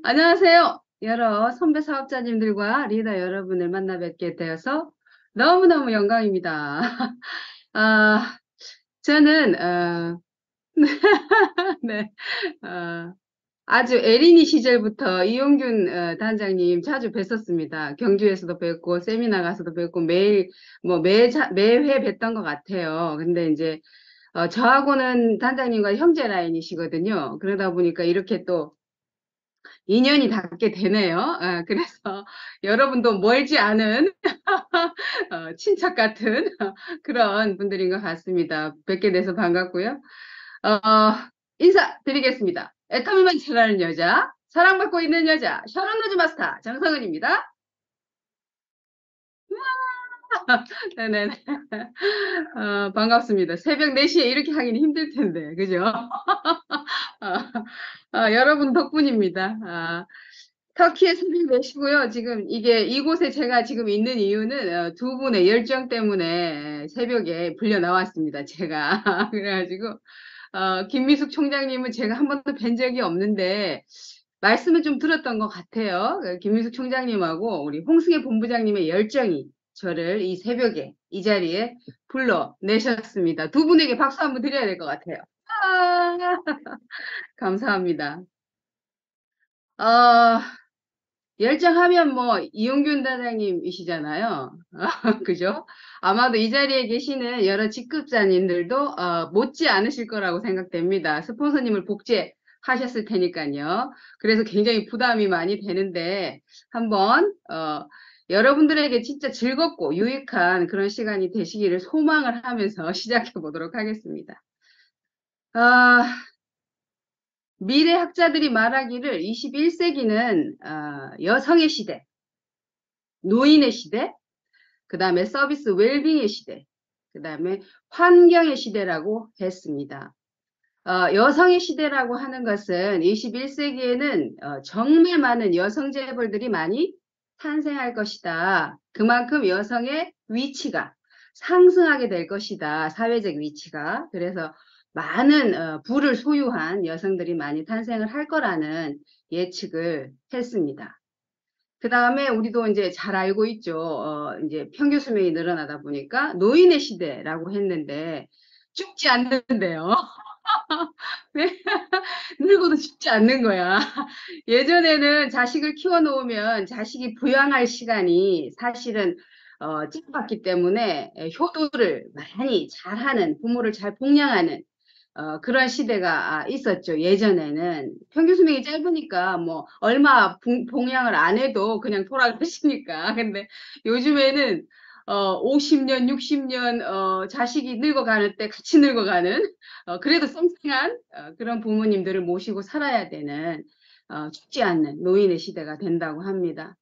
안녕하세요. 여러 선배 사업자님들과 리더 여러분을 만나 뵙게 되어서 너무너무 영광입니다. 아, 저는, 네, 어, 아주 에리니 시절부터 이용균 단장님 자주 뵀었습니다. 경주에서도 뵙고, 세미나 가서도 뵙고, 매일, 매회 뵀던 것 같아요. 근데 이제, 저하고는 단장님과 형제 라인이시거든요. 그러다 보니까 이렇게 또 인연이 닿게 되네요. 그래서 여러분도 멀지 않은 친척 같은 그런 분들인 것 같습니다. 뵙게 돼서 반갑고요. 어, 인사드리겠습니다. 애터미만 잘하는 여자, 사랑받고 있는 여자, 샤론로즈 마스터 정성은입니다. 네네. 반갑습니다. 새벽 4시에 이렇게 하기는 힘들 텐데, 그죠? 여러분 덕분입니다. 터키에 새벽 4시고요. 지금 이곳에 제가 지금 있는 이유는 두 분의 열정 때문에 새벽에 불려 나왔습니다. 제가. 그래가지고, 김미숙 총장님은 제가 한 번도 뵌 적이 없는데, 말씀은 좀 들었던 것 같아요. 김미숙 총장님하고 우리 홍승혜 본부장님의 열정이 저를 이 새벽에 이 자리에 불러내셨습니다. 두 분에게 박수 한번 드려야 될 것 같아요. 아, 감사합니다. 어, 열정하면 뭐 이용균 단장님이시잖아요. 그죠? 아마도 이 자리에 계시는 여러 직급자님들도 못지 않으실 거라고 생각됩니다. 스폰서님을 복제하셨을 테니까요. 그래서 굉장히 부담이 많이 되는데 한번 여러분들에게 진짜 즐겁고 유익한 그런 시간이 되시기를 소망을 하면서 시작해 보도록 하겠습니다. 아, 미래 학자들이 말하기를 21세기는 여성의 시대, 노인의 시대, 그 다음에 서비스 웰빙의 시대, 그 다음에 환경의 시대라고 했습니다. 여성의 시대라고 하는 것은 21세기에는 정말 많은 여성 재벌들이 많이 탄생할 것이다. 그만큼 여성의 위치가 상승하게 될 것이다. 사회적 위치가. 그래서 많은 부를 소유한 여성들이 많이 탄생을 할 거라는 예측을 했습니다. 그 다음에 우리도 이제 잘 알고 있죠. 이제 평균 수명이 늘어나다 보니까 노인의 시대라고 했는데 죽지 않는데요. 네? 늙어도 죽지 않는 거야. 예전에는 자식을 키워놓으면 자식이 부양할 시간이 사실은 짧았기 때문에 효도를 많이 잘하는, 부모를 잘 봉양하는 그런 시대가 있었죠. 예전에는 평균 수명이 짧으니까 뭐 얼마 봉양을 안 해도 그냥 돌아가시니까. 근데 요즘에는 50년, 60년 자식이 늙어가는 때 같이 늙어가는 그래도 쌩쌩한 그런 부모님들을 모시고 살아야 되는 죽지 않는 노인의 시대가 된다고 합니다.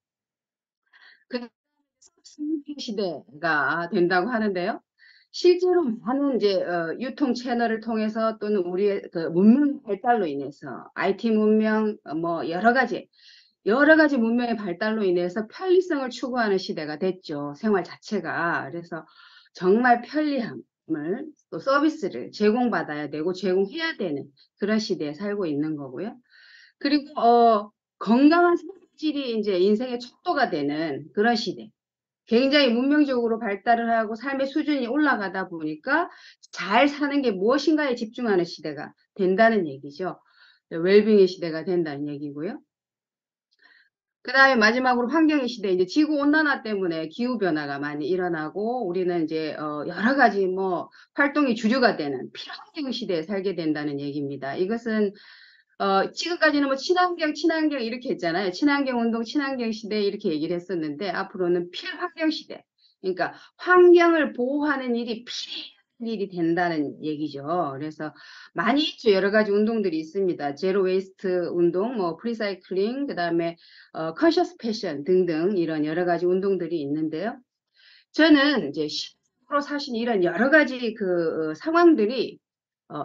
그 시대가 된다고 하는데요. 실제로 많은 이제 유통 채널을 통해서 또는 우리의 그 문명 발달로 인해서 IT 문명 뭐 여러 가지 문명의 발달로 인해서 편리성을 추구하는 시대가 됐죠. 생활 자체가. 그래서 정말 편리함을 또 서비스를 제공받아야 되고 제공해야 되는 그런 시대에 살고 있는 거고요. 그리고 건강한 생활질이 이제 인생의 척도가 되는 그런 시대. 굉장히 문명적으로 발달을 하고 삶의 수준이 올라가다 보니까 잘 사는 게 무엇인가에 집중하는 시대가 된다는 얘기죠. 웰빙의 시대가 된다는 얘기고요. 그 다음에 마지막으로 환경의 시대, 이제 지구 온난화 때문에 기후 변화가 많이 일어나고 우리는 이제 여러 가지 뭐 활동이 주류가 되는 필환경 시대에 살게 된다는 얘기입니다. 이것은 지금까지는 뭐 친환경 이렇게 했잖아요. 친환경 운동, 친환경 시대 이렇게 얘기를 했었는데 앞으로는 필환경 시대. 그러니까 환경을 보호하는 일이 필요한 일이 된다는 얘기죠. 그래서 많이 있죠. 여러 가지 운동들이 있습니다. 제로 웨이스트 운동, 뭐 프리사이클링, 그다음에 컨셔스 패션 등등 이런 여러 가지 운동들이 있는데요. 저는 이제 실제로 사실 이런 여러 가지 그 상황들이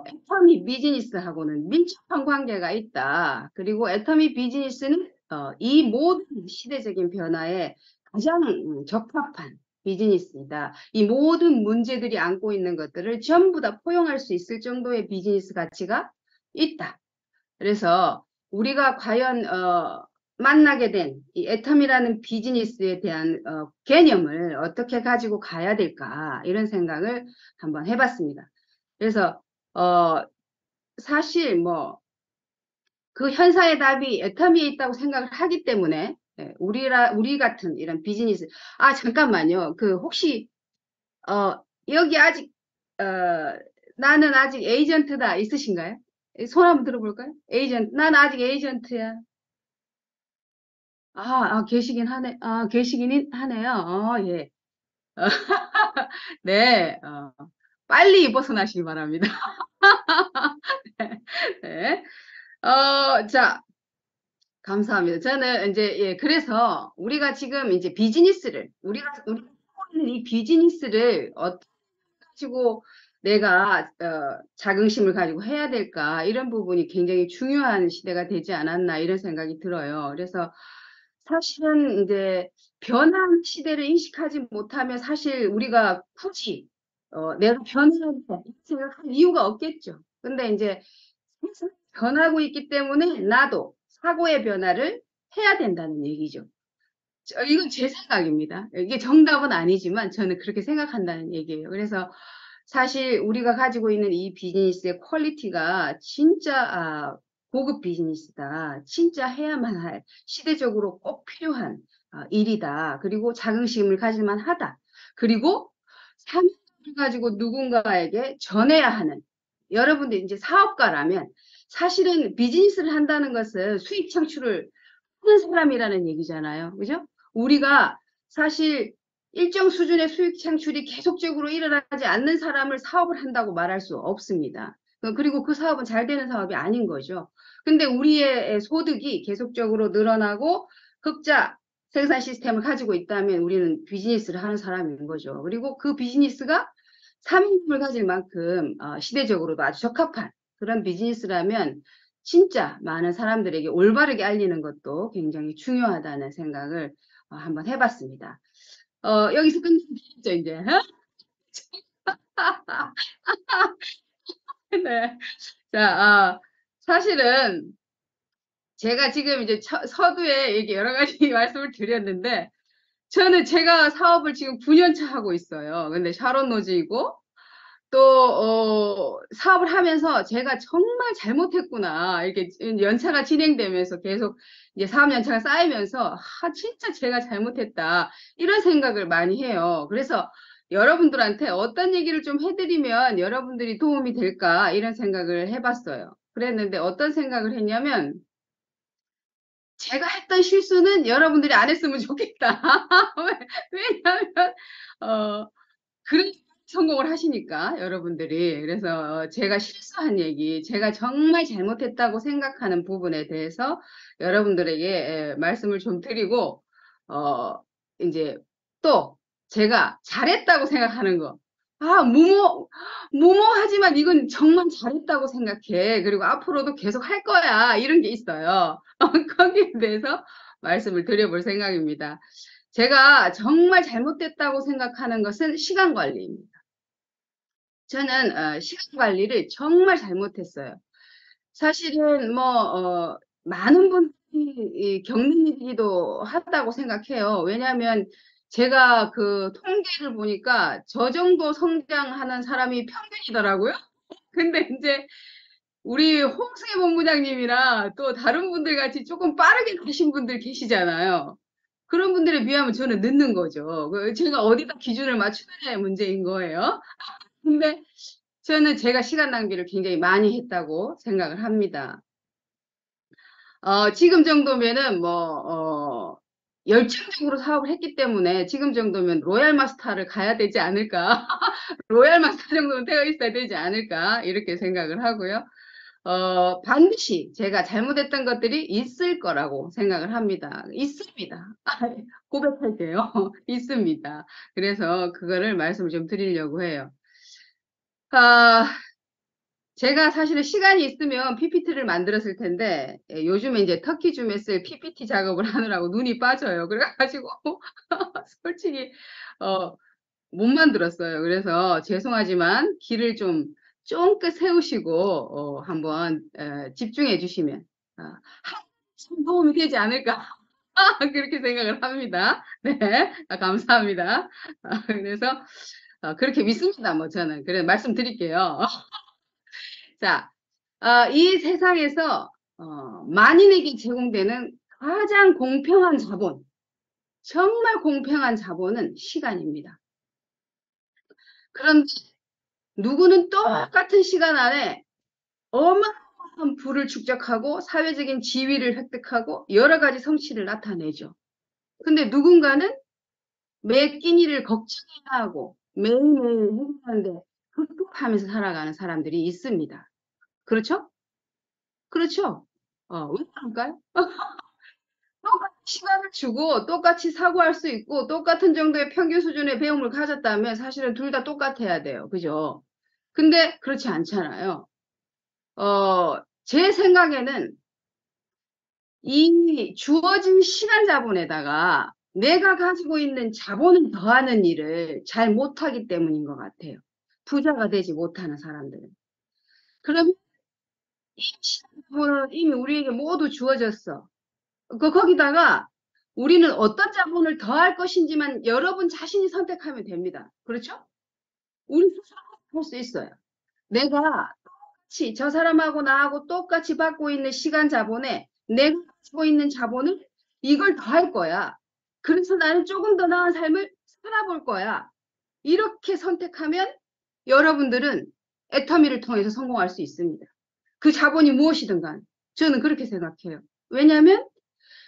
애터미 비즈니스하고는 밀접한 관계가 있다. 그리고 애터미 비즈니스는 이 모든 시대적인 변화에 가장 적합한 비즈니스이다. 이 모든 문제들이 안고 있는 것들을 전부 다 포용할 수 있을 정도의 비즈니스 가치가 있다. 그래서 우리가 과연 만나게 된 이 애텀이라는 비즈니스에 대한 개념을 어떻게 가지고 가야 될까 이런 생각을 한번 해봤습니다. 그래서 어, 사실 뭐 그 현상의 답이 애터미에 있다고 생각을 하기 때문에 우리 같은 이런 비즈니스 잠깐만요. 그 혹시 여기 아직 어, 나는 아직 에이전트다 있으신가요? 손 한번 들어볼까요? 에이전트. 난 아직 에이전트야. 계시긴 하네. 계시긴 하네요. 예. 네. 빨리 벗어나시기 바랍니다. 네. 자, 감사합니다. 저는 이제, 예, 그래서 우리가 지금 이제 우리가 하고 있는 이 비즈니스를 어떻게 가지고 내가, 자긍심을 가지고 해야 될까, 이런 부분이 굉장히 중요한 시대가 되지 않았나, 이런 생각이 들어요. 그래서 사실은 이제 변한 시대를 인식하지 못하면 사실 우리가 굳이, 내가 변해야 돼, 이 생각할 이유가 없겠죠. 근데 이제 세상이 변하고 있기 때문에 나도 사고의 변화를 해야 된다는 얘기죠. 이건 제 생각입니다. 이게 정답은 아니지만 저는 그렇게 생각한다는 얘기예요. 그래서 사실 우리가 가지고 있는 이 비즈니스의 퀄리티가 진짜 고급 비즈니스다. 진짜 해야만 할 시대적으로 꼭 필요한 일이다. 그리고 자긍심을 가질 만하다. 그리고 사명을 가지고 누군가에게 전해야 하는 여러분들 이제 사업가라면 사실은 비즈니스를 한다는 것은 수익 창출을 하는 사람이라는 얘기잖아요. 그죠? 우리가 사실 일정 수준의 수익 창출이 계속적으로 일어나지 않는 사람을 사업을 한다고 말할 수 없습니다. 그리고 그 사업은 잘 되는 사업이 아닌 거죠. 근데 우리의 소득이 계속적으로 늘어나고 흑자 생산 시스템을 가지고 있다면 우리는 비즈니스를 하는 사람인 거죠. 그리고 그 비즈니스가 사명감을 가질 만큼 시대적으로도 아주 적합한 그런 비즈니스라면 진짜 많은 사람들에게 올바르게 알리는 것도 굉장히 중요하다는 생각을 한번 해봤습니다. 여기서 끝내죠, 이제. 네. 자, 사실은 제가 지금 이제 서두에 이렇게 여러 가지 말씀을 드렸는데, 저는 제가 사업을 지금 9년 차 하고 있어요. 근데 샤론 노지이고, 또, 사업을 하면서 제가 정말 잘못했구나. 이렇게 연차가 진행되면서 계속 이제 사업 연차가 쌓이면서, 진짜 제가 잘못했다. 이런 생각을 많이 해요. 그래서 여러분들한테 어떤 얘기를 좀 해드리면 여러분들이 도움이 될까? 이런 생각을 해봤어요. 그랬는데 어떤 생각을 했냐면, 제가 했던 실수는 여러분들이 안 했으면 좋겠다. 왜냐하면, 어, 그런 성공을 하시니까 여러분들이 그래서 제가 실수한 얘기 제가 정말 잘못했다고 생각하는 부분에 대해서 여러분들에게 말씀을 좀 드리고 어 이제 또 제가 잘했다고 생각하는 거 무모하지만 이건 정말 잘했다고 생각해 그리고 앞으로도 계속 할 거야 이런 게 있어요. 거기에 대해서 말씀을 드려볼 생각입니다. 제가 정말 잘못됐다고 생각하는 것은 시간 관리입니다. 저는 시간 관리를 정말 잘못했어요. 사실은 뭐 많은 분들이 겪는 일이기도 하다고 생각해요. 왜냐하면 제가 그 통계를 보니까 저 정도 성장하는 사람이 평균이더라고요. 근데 이제 우리 홍승혜 본부장님이나 또 다른 분들 같이 조금 빠르게 가신 분들 계시잖아요. 그런 분들에 비하면 저는 늦는 거죠. 제가 어디다 기준을 맞추느냐의 문제인 거예요. 근데 저는 제가 시간 낭비를 굉장히 많이 했다고 생각을 합니다. 지금 정도면은 열정적으로 사업을 했기 때문에 지금 정도면 로얄 마스터를 가야 되지 않을까. 로얄 마스터 정도는 되어 있어야 되지 않을까. 이렇게 생각을 하고요. 반드시 제가 잘못했던 것들이 있을 거라고 생각을 합니다. 있습니다. 고백할게요. 있습니다. 그래서 그거를 말씀을 좀 드리려고 해요. 아, 제가 사실은 시간이 있으면 PPT를 만들었을 텐데, 요즘에 이제 터키 줌에 쓸 PPT 작업을 하느라고 눈이 빠져요. 그래가지고, 솔직히, 어, 못 만들었어요. 그래서 죄송하지만 길을 좀 쫑긋 세우시고, 한번, 집중해 주시면, 좀 도움이 되지 않을까. 그렇게 생각을 합니다. 네, 감사합니다. 그래서 그렇게 믿습니다. 뭐 저는 그래 말씀드릴게요. 자, 이 세상에서 만인에게 제공되는 가장 공평한 자본, 정말 공평한 자본은 시간입니다. 그런데 누구는 똑같은 시간 안에 어마어마한 부를 축적하고 사회적인 지위를 획득하고 여러 가지 성취를 나타내죠. 근데 누군가는 매 끼니를 걱정해야 하고 매일매일 해결하는데 급급하면서 살아가는 사람들이 있습니다. 그렇죠? 그렇죠? 왜 그럴까요? 똑같이 시간을 주고 똑같이 사고할 수 있고 똑같은 정도의 평균 수준의 배움을 가졌다면 사실은 둘 다 똑같아야 돼요. 그죠? 근데 그렇지 않잖아요. 제 생각에는 이 주어진 시간 자본에다가 내가 가지고 있는 자본을 더하는 일을 잘 못하기 때문인 것 같아요. 부자가 되지 못하는 사람들은. 그럼 이 시간 자본은 이미 우리에게 모두 주어졌어. 거기다가 우리는 어떤 자본을 더할 것인지만 여러분 자신이 선택하면 됩니다. 그렇죠? 우리 스스로 할 수 있어요. 내가 똑같이 저 사람하고 나하고 똑같이 받고 있는 시간 자본에 내가 가지고 있는 자본을 이걸 더할 거야. 그래서 나는 조금 더 나은 삶을 살아볼 거야. 이렇게 선택하면 여러분들은 애터미를 통해서 성공할 수 있습니다. 그 자본이 무엇이든 간 저는 그렇게 생각해요. 왜냐하면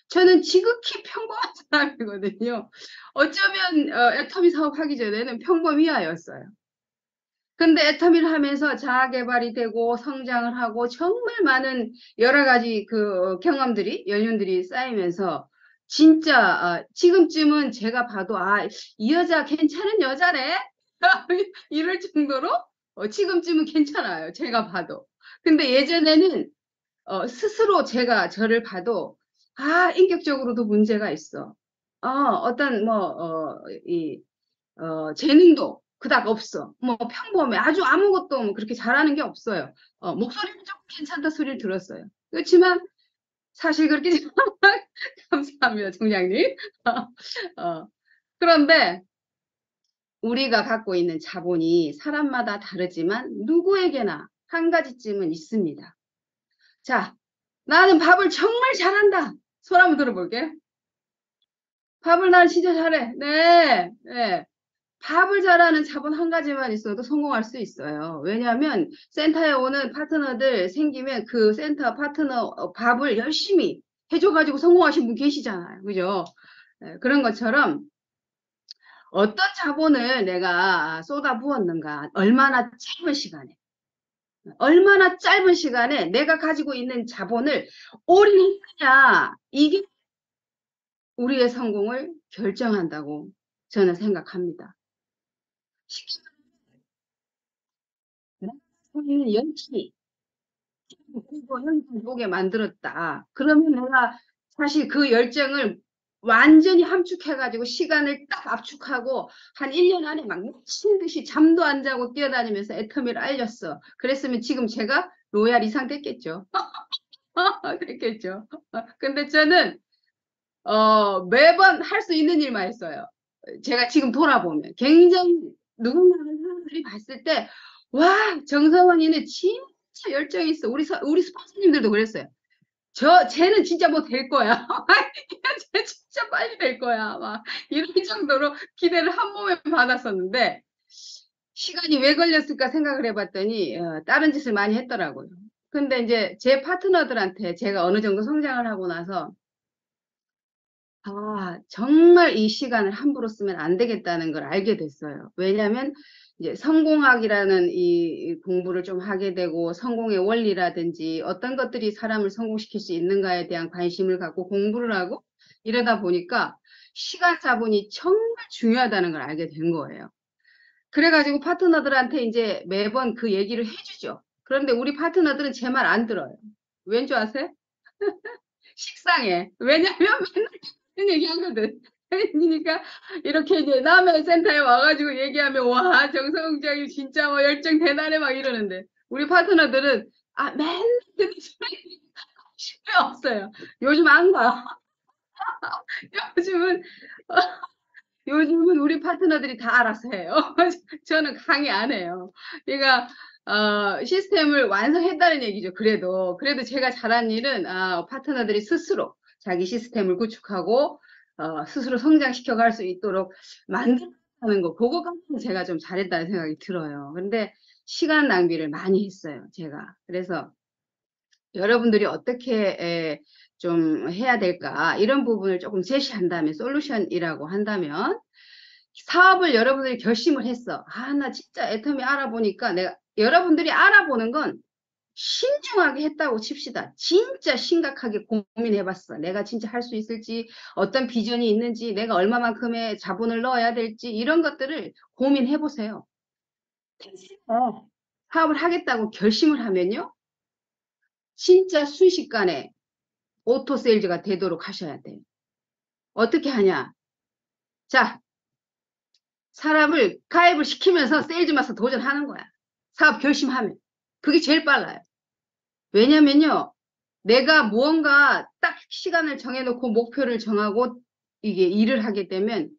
저는 지극히 평범한 사람이거든요. 어쩌면 애터미 사업하기 전에는 평범이하였어요. 근데 애터미를 하면서 자아 개발이 되고 성장을 하고 정말 많은 여러 가지 그 경험들이 연륜들이 쌓이면서 진짜 지금쯤은 제가 봐도 이 여자 괜찮은 여자네 이럴 정도로 지금쯤은 괜찮아요. 제가 봐도. 근데 예전에는 스스로 제가 저를 봐도 인격적으로도 문제가 있어. 어떤 재능도 그닥 없어. 뭐 평범해. 아주 아무것도 뭐 그렇게 잘하는 게 없어요. 목소리는 좀 괜찮다 소리를 들었어요. 그렇지만 사실 그렇게 감사합니다, 총장님. 어, 그런데 우리가 갖고 있는 자본이 사람마다 다르지만 누구에게나 한 가지쯤은 있습니다. 자, 나는 밥을 정말 잘한다. 손 한번 들어볼게요. 밥을 난 진짜 잘해. 네, 네. 밥을 잘하는 자본 한 가지만 있어도 성공할 수 있어요. 왜냐하면 센터에 오는 파트너들 생기면 그 센터 파트너 밥을 열심히 해줘가지고 성공하신 분 계시잖아요. 그죠? 네, 그런 것처럼 어떤 자본을 내가 쏟아 부었는가, 얼마나 짧은 시간에 내가 가지고 있는 자본을 올인했느냐, 이게 우리의 성공을 결정한다고 저는 생각합니다. 쉽게 말하면 연기, 그리고 연기 보게 만들었다. 그러면 내가 사실 그 열정을 완전히 함축해가지고 시간을 딱 압축하고 한 1년 안에 막 미친 듯이 잠도 안 자고 뛰어다니면서 애터미를 알렸어. 그랬으면 지금 제가 로얄 이상 됐겠죠. 됐겠죠. 근데 저는 매번 할 수 있는 일만 했어요. 제가 지금 돌아보면 굉장히 누군가는 사람들이 봤을 때 와, 정성원이는 진짜 열정이 있어. 우리 스폰서님들도 그랬어요. 쟤는 진짜 뭐 될 거야. 쟤 진짜 빨리 될 거야. 막 이럴 정도로 기대를 한 몸에 받았었는데 시간이 왜 걸렸을까 생각을 해봤더니 다른 짓을 많이 했더라고요. 근데 이제 제 파트너들한테 제가 어느 정도 성장을 하고 나서 정말 이 시간을 함부로 쓰면 안 되겠다는 걸 알게 됐어요. 왜냐하면 이제 성공학이라는 이 공부를 좀 하게 되고 성공의 원리라든지 어떤 것들이 사람을 성공시킬 수 있는가에 대한 관심을 갖고 공부를 하고 이러다 보니까 시간 자본이 정말 중요하다는 걸 알게 된 거예요. 그래가지고 파트너들한테 이제 매번 그 얘기를 해주죠. 그런데 우리 파트너들은 제 말 안 들어요. 왠 줄 아세요? 식상해. 왜냐면 맨날 얘기하거든. 그러니까 이렇게 이제 남의 센터에 와가지고 얘기하면 와 정성장이 진짜 뭐 열정 대단해 막 이러는데 우리 파트너들은 맨날 듣는 소리 왜 없어요? 요즘 안 가. 요즘은 요즘은 우리 파트너들이 다 알아서 해요. 저는 강의 안 해요. 그러니까 시스템을 완성했다는 얘기죠. 그래도 제가 잘한 일은 파트너들이 스스로 자기 시스템을 구축하고 스스로 성장시켜 갈 수 있도록 만들어가는 거, 그거까지는 제가 좀 잘했다는 생각이 들어요. 근데 시간 낭비를 많이 했어요, 제가. 그래서 여러분들이 어떻게 좀 해야 될까, 이런 부분을 조금 제시한다면, 솔루션이라고 한다면, 사업을 여러분들이 결심을 했어. 나 진짜 애터미 알아보니까 여러분들이 알아보는 건 신중하게 했다고 칩시다. 진짜 심각하게 고민해봤어. 내가 진짜 할 수 있을지, 어떤 비전이 있는지, 내가 얼마만큼의 자본을 넣어야 될지, 이런 것들을 고민해보세요. 사업을 하겠다고 결심을 하면요, 진짜 순식간에 오토 세일즈가 되도록 하셔야 돼요. 어떻게 하냐? 자, 사람을 가입을 시키면서 세일즈 마스터 도전하는 거야. 사업 결심하면. 그게 제일 빨라요. 왜냐면요, 내가 무언가 딱 시간을 정해놓고 목표를 정하고 이게 일을 하게 되면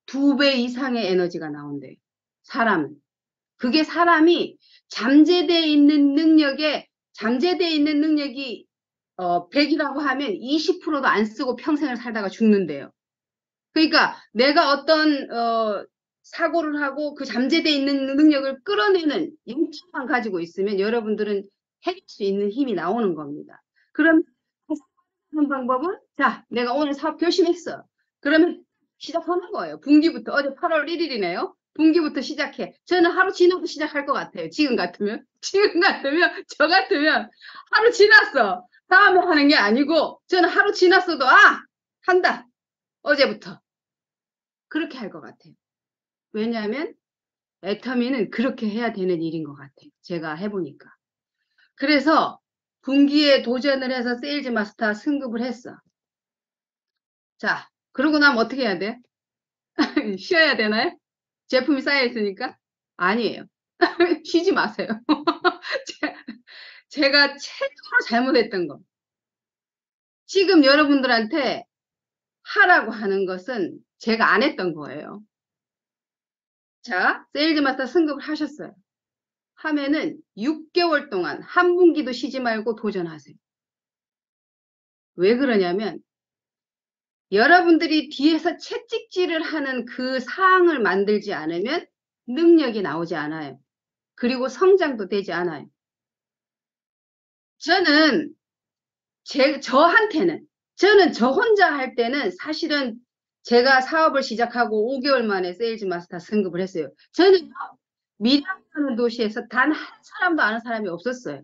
2배 이상의 에너지가 나온대요. 사람은. 그게 사람이 잠재되어 있는 능력이 100이라고 하면 20%도 안 쓰고 평생을 살다가 죽는데요. 그러니까 내가 어떤 사고를 하고 그 잠재되어 있는 능력을 끌어내는 용기만 가지고 있으면 여러분들은 해낼 수 있는 힘이 나오는 겁니다. 그럼 하는 방법은, 자, 내가 오늘 사업 결심했어. 그러면 시작하는 거예요. 분기부터. 어제 8월 1일이네요. 분기부터 시작해. 저는 하루 지나도 시작할 것 같아요. 지금 같으면. 저 같으면 하루 지났어. 다음에 하는 게 아니고, 저는 하루 지났어도, 한다. 어제부터. 그렇게 할 것 같아요. 왜냐하면 애터미는 그렇게 해야 되는 일인 것 같아요. 제가 해보니까. 그래서 분기에 도전을 해서 세일즈 마스터 승급을 했어. 자, 그러고 나면 어떻게 해야 돼? 쉬어야 되나요? 제품이 쌓여있으니까? 아니에요. 쉬지 마세요. 제가 최고로 잘못했던 거. 지금 여러분들한테 하라고 하는 것은 제가 안 했던 거예요. 자, 세일즈 마스터 승급을 하셨어요. 하면은 6개월 동안 한 분기도 쉬지 말고 도전하세요. 왜 그러냐면 여러분들이 뒤에서 채찍질을 하는 그 사항을 만들지 않으면 능력이 나오지 않아요. 그리고 성장도 되지 않아요. 저는 저는 저 혼자 할 때는 사실은 제가 사업을 시작하고 5개월 만에 세일즈 마스터 승급을 했어요. 저는 미량이라는 도시에서 단 한 사람도 아는 사람이 없었어요.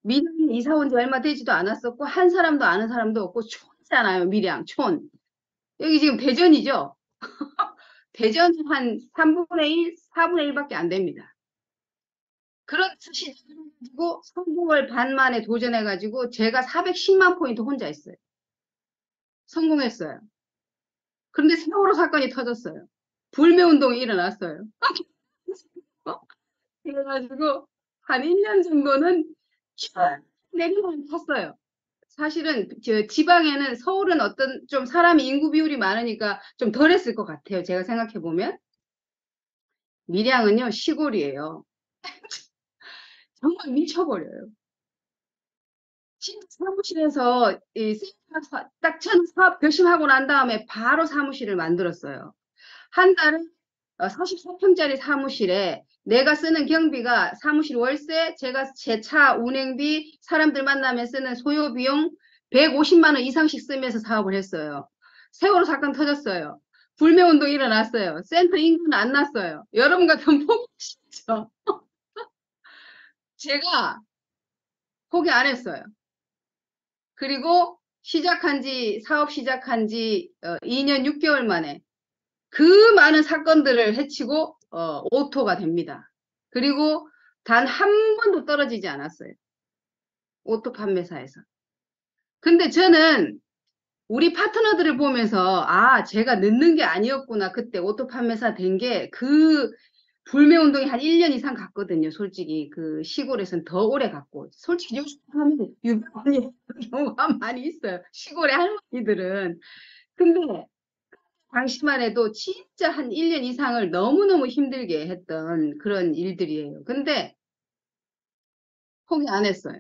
밀양에 이사 온 지 얼마 되지도 않았었고, 한 사람도 아는 사람도 없고, 촌이잖아요, 밀양, 촌. 여기 지금 대전이죠? 대전은 한 3분의 1, 4분의 1밖에 안 됩니다. 그런 시절을 가지고 3개월 반 만에 도전해가지고, 제가 410만 포인트 혼자 했어요. 성공했어요. 그런데 세월호 사건이 터졌어요. 불매운동이 일어났어요. 그래가지고, 한 1년 정도는 내리막을 탔어요. 사실은 저 지방에는, 서울은 어떤 좀 사람이 인구 비율이 많으니까 좀 덜했을 것 같아요. 제가 생각해 보면. 밀양은요, 시골이에요. 정말 미쳐버려요. 진짜 사무실에서 딱 처음 사업 결심하고 난 다음에 바로 사무실을 만들었어요. 한 달에 44평짜리 사무실에 내가 쓰는 경비가 사무실 월세, 제가 제 차 운행비, 사람들 만나면 쓰는 소요 비용 150만 원 이상씩 쓰면서 사업을 했어요. 세월호 사건 터졌어요. 불매운동 일어났어요. 센터 인구는 안 났어요. 여러분 같으면 포기하시죠. 제가 포기 안 했어요. 그리고 사업 시작한 지 2년 6개월 만에 그 많은 사건들을 해치고 오토가 됩니다. 그리고 단 한 번도 떨어지지 않았어요. 오토 판매사에서. 근데 저는 우리 파트너들을 보면서 제가 늦는 게 아니었구나. 그때 오토 판매사 된 게 불매운동이 한 1년 이상 갔거든요. 솔직히 그 시골에서는 더 오래 갔고 솔직히 요즘 하면 유병원이 경우가 많이 있어요. 시골의 할머니들은. 근데 당시만 해도 진짜 한 1년 이상을 너무너무 힘들게 했던 그런 일들이에요. 근데 포기 안 했어요.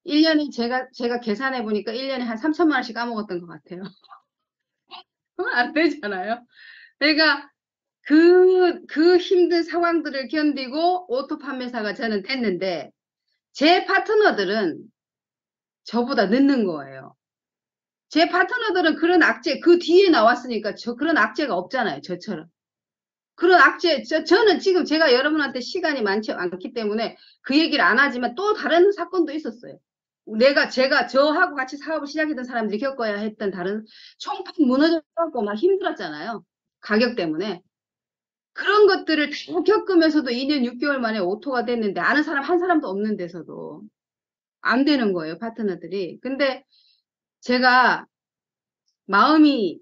1년에 제가 계산해 보니까 1년에 한 3천만 원씩 까먹었던 것 같아요. 그러면 안 되잖아요. 그러니까 그 힘든 상황들을 견디고 오토 판매사가 저는 됐는데 제 파트너들은 저보다 늦는 거예요. 제 파트너들은 그런 악재, 그 뒤에 나왔으니까 그런 악재가 없잖아요. 저처럼. 그런 악재, 저는 지금 제가 여러분한테 시간이 많지 않기 때문에 그 얘기를 안 하지만 또 다른 사건도 있었어요. 제가 저하고 같이 사업을 시작했던 사람들이 겪어야 했던 다른 총판 무너져갖고 막 힘들었잖아요. 가격 때문에. 그런 것들을 다 겪으면서도 2년 6개월 만에 오토가 됐는데 아는 사람 한 사람도 없는 데서도 안 되는 거예요, 파트너들이. 근데 제가 마음이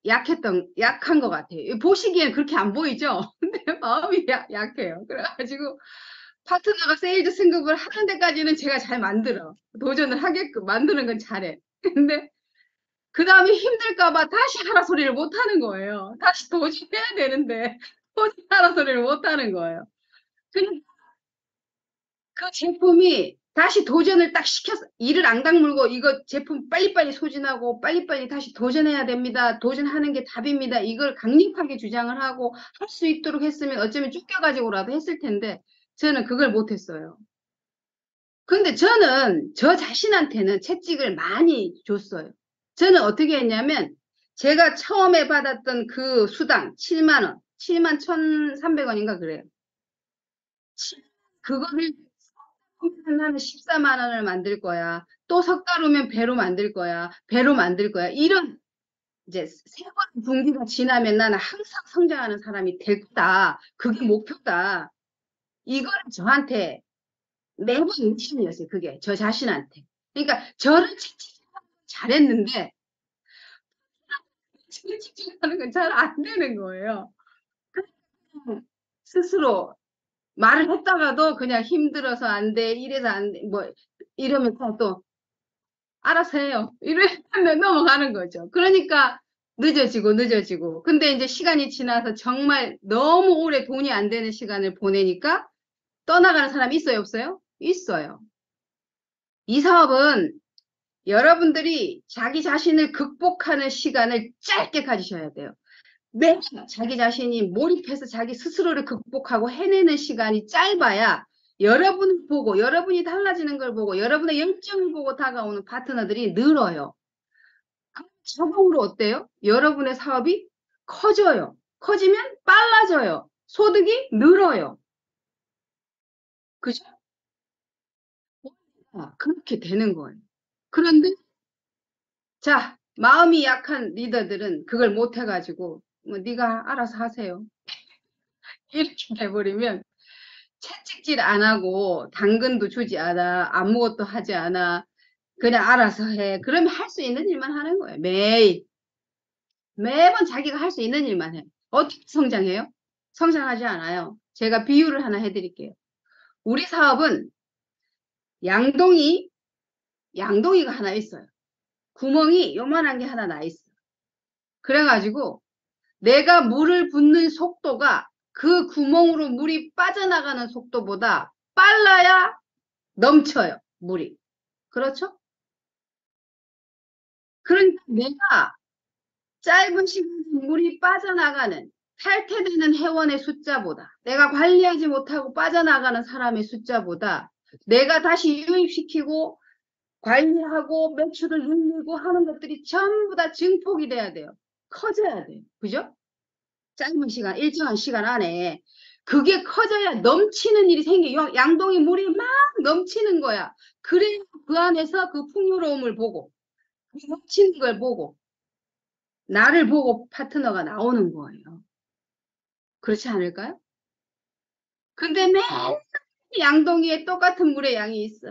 약한 것 같아요. 보시기엔 그렇게 안 보이죠? 근데 마음이 약해요. 그래가지고 파트너가 세일즈 승급을 하는 데까지는 제가 잘 만들어. 도전을 하게끔 만드는 건 잘해. 근데 그 다음에 힘들까봐 다시 하라 소리를 못 하는 거예요. 다시 도전해야 되는데 도전하라 소리를 못 하는 거예요. 그 제품이 다시 도전을 딱 시켜서 이를 앙당 물고 이거 제품 빨리빨리 소진하고 빨리빨리 다시 도전해야 됩니다. 도전하는 게 답입니다. 이걸 강력하게 주장을 하고 할 수 있도록 했으면 어쩌면 쫓겨가지고라도 했을 텐데 저는 그걸 못했어요. 근데 저는 저 자신한테는 채찍을 많이 줬어요. 저는 어떻게 했냐면 제가 처음에 받았던 그 수당 7만 원, 7만 1,300원인가 그래요. 그거를 나는 14만 원을 만들 거야. 또 석 달 후면 배로 만들 거야. 배로 만들 거야. 이런 이제 세 번 분기가 지나면 나는 항상 성장하는 사람이 될 거다. 그게 목표다. 이걸 저한테 매번 미션이었어요. 그게 저 자신한테. 그러니까 저를 잘했는데 채찍질하는 건 잘 안 되는 거예요. 그냥 스스로 말을 했다가도 그냥 힘들어서 안 돼, 이래서 안 돼, 뭐 이러면서 또 알아서 해요. 이러면 넘어가는 거죠. 그러니까 늦어지고 늦어지고. 근데 이제 시간이 지나서 정말 너무 오래 돈이 안 되는 시간을 보내니까 떠나가는 사람이 있어요, 없어요? 있어요. 이 사업은 여러분들이 자기 자신을 극복하는 시간을 짧게 가지셔야 돼요. 매번 자기 자신이 몰입해서 자기 스스로를 극복하고 해내는 시간이 짧아야 여러분을 보고 여러분이 달라지는 걸 보고 여러분의 열정을 보고 다가오는 파트너들이 늘어요. 자동으로 어때요? 여러분의 사업이 커져요. 커지면 빨라져요. 소득이 늘어요. 그죠? 그렇게 되는 거예요. 그런데 자, 마음이 약한 리더들은 그걸 못 해가지고 뭐 네가 알아서 하세요. 이렇게 돼버리면 채찍질 안 하고 당근도 주지 않아 아무것도 하지 않아 그냥 알아서 해. 그러면 할 수 있는 일만 하는 거예요. 매번 자기가 할 수 있는 일만 해. 어떻게 성장해요? 성장하지 않아요. 제가 비유를 하나 해드릴게요. 우리 사업은 양동이, 양동이가 하나 있어요. 구멍이 요만한 게 하나 나 있어. 그래가지고 내가 물을 붓는 속도가 그 구멍으로 물이 빠져나가는 속도보다 빨라야 넘쳐요, 물이. 그렇죠? 그러니까 내가 짧은 시간에 물이 빠져나가는 탈퇴되는 회원의 숫자보다 내가 관리하지 못하고 빠져나가는 사람의 숫자보다 내가 다시 유입시키고 관리하고 매출을 늘리고 하는 것들이 전부 다 증폭이 돼야 돼요. 커져야 돼요. 그죠? 짧은 시간, 일정한 시간 안에 그게 커져야 넘치는 일이 생겨. 양동이 물이 막 넘치는 거야. 그래야 그 안에서 그 풍요로움을 보고 그 넘치는 걸 보고 나를 보고 파트너가 나오는 거예요. 그렇지 않을까요? 근데 맨 양동이에 똑같은 물의 양이 있어.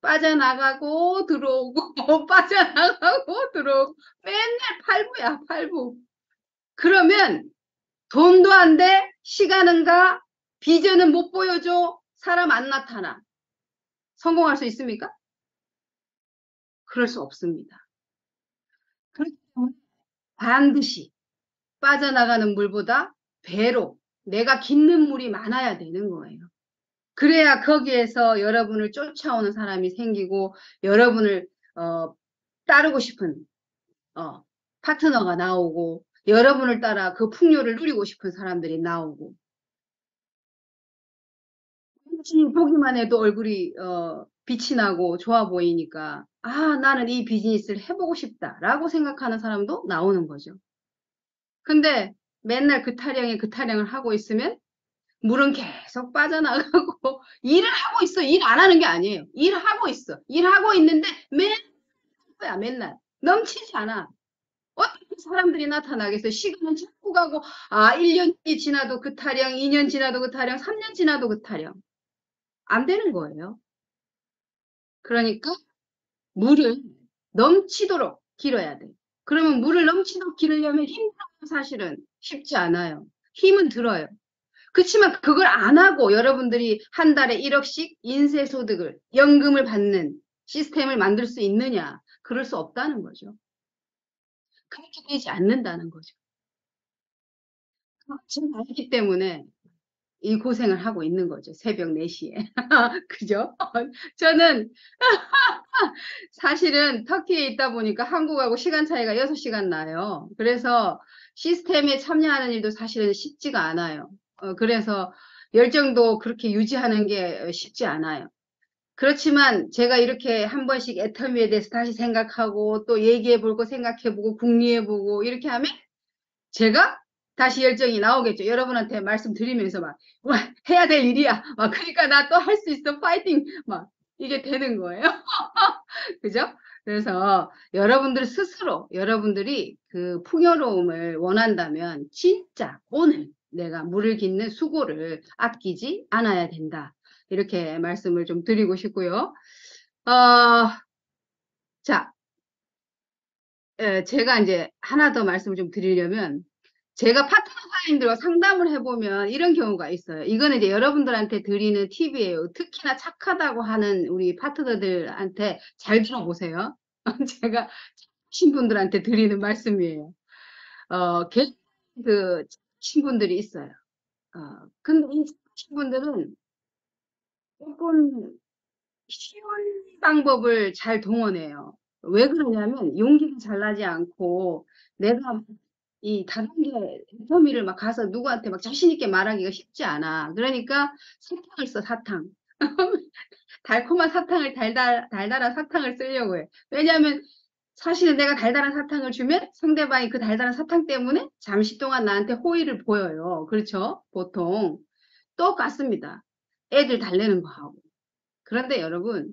빠져나가고 들어오고 빠져나가고 들어오고 맨날 팔부야 팔부. 그러면 돈도 안 돼, 시간은 가, 비전은 못 보여줘, 사람 안 나타나. 성공할 수 있습니까? 그럴 수 없습니다. 그렇기 때문에 반드시 빠져나가는 물보다 배로 내가 깃는 물이 많아야 되는 거예요. 그래야 거기에서 여러분을 쫓아오는 사람이 생기고 여러분을 따르고 싶은 어, 파트너가 나오고 여러분을 따라 그 풍요를 누리고 싶은 사람들이 나오고 왠지 보기만 해도 얼굴이 빛이 나고 좋아 보이니까 아 나는 이 비즈니스를 해보고 싶다라고 생각하는 사람도 나오는 거죠. 근데 맨날 그 타령에 그 타령을 하고 있으면 물은 계속 빠져나가고 일을 하고 있어. 일 안 하는 게 아니에요. 일하고 있어. 일하고 있는데 맨날 거야, 맨날. 넘치지 않아. 어떻게 사람들이 나타나겠어요? 시간은 자꾸 가고, 아, 1년이 지나도 그 타령, 2년 지나도 그 타령, 3년 지나도 그 타령. 안 되는 거예요. 그러니까 물을 넘치도록 길어야 돼. 그러면 물을 넘치도록 기르려면 힘들어요, 사실은. 쉽지 않아요. 힘은 들어요. 그렇지만 그걸 안 하고 여러분들이 한 달에 1억씩 인쇄소득을, 연금을 받는 시스템을 만들 수 있느냐? 그럴 수 없다는 거죠. 그렇게 되지 않는다는 거죠. 지금 알기 때문에 이 고생을 하고 있는 거죠. 새벽 4시에. 그죠? 저는 사실은 터키에 있다 보니까 한국하고 시간 차이가 6시간 나요. 그래서 시스템에 참여하는 일도 사실은 쉽지가 않아요. 그래서 열정도 그렇게 유지하는 게 쉽지 않아요. 그렇지만 제가 이렇게 한 번씩 애터미에 대해서 다시 생각하고 또 얘기해보고 생각해보고 궁리해보고 이렇게 하면 제가 다시 열정이 나오겠죠. 여러분한테 말씀드리면서 막, 와, 해야 될 일이야. 막, 그러니까 나 또 할 수 있어. 파이팅. 막, 이게 되는 거예요. 그죠? 그래서 여러분들 스스로 여러분들이 그 풍요로움을 원한다면 진짜 오늘 내가 물을 깃는 수고를 아끼지 않아야 된다. 이렇게 말씀을 좀 드리고 싶고요. 어, 자, 제가 이제 하나 더 말씀을 좀 드리려면 제가 파트너 사인들과 상담을 해보면 이런 경우가 있어요. 이거는 이제 여러분들한테 드리는 팁이에요. 특히나 착하다고 하는 우리 파트너들한테 잘 들어보세요. 제가 신분들한테 드리는 말씀이에요. 개, 그, 친분들이 있어요. 근데 이 친분들은 조금 쉬운 방법을 잘 동원해요. 왜 그러냐면 용기가 잘 나지 않고 내가 이 다단계 혐의를 막 가서 누구한테 막 자신 있게 말하기가 쉽지 않아. 그러니까 사탕을 써, 사탕. 달콤한 사탕을 달달한 사탕을 쓰려고 해. 왜냐하면 사실은 내가 달달한 사탕을 주면 상대방이 그 달달한 사탕 때문에 잠시 동안 나한테 호의를 보여요. 그렇죠? 보통. 똑같습니다. 애들 달래는 거하고. 그런데 여러분,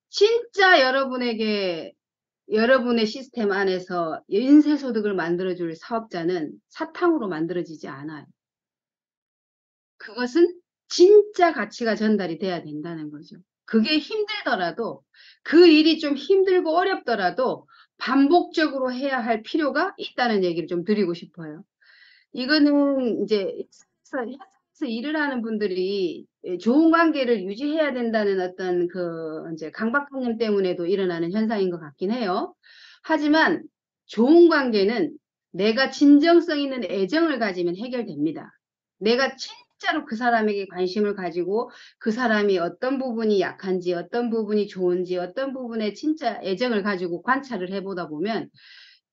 진짜 여러분에게 여러분의 시스템 안에서 인쇄소득을 만들어줄 사업자는 사탕으로 만들어지지 않아요. 그것은 진짜 가치가 전달이 돼야 된다는 거죠. 그게 힘들더라도 그 일이 좀 힘들고 어렵더라도 반복적으로 해야 할 필요가 있다는 얘기를 좀 드리고 싶어요. 이거는 이제 현장에서 일을 하는 분들이 좋은 관계를 유지해야 된다는 어떤 그 이제 강박관념 때문에도 일어나는 현상인 것 같긴 해요. 하지만 좋은 관계는 내가 진정성 있는 애정을 가지면 해결됩니다. 내가 진짜로 그 사람에게 관심을 가지고 그 사람이 어떤 부분이 약한지, 어떤 부분이 좋은지, 어떤 부분에 진짜 애정을 가지고 관찰을 해보다 보면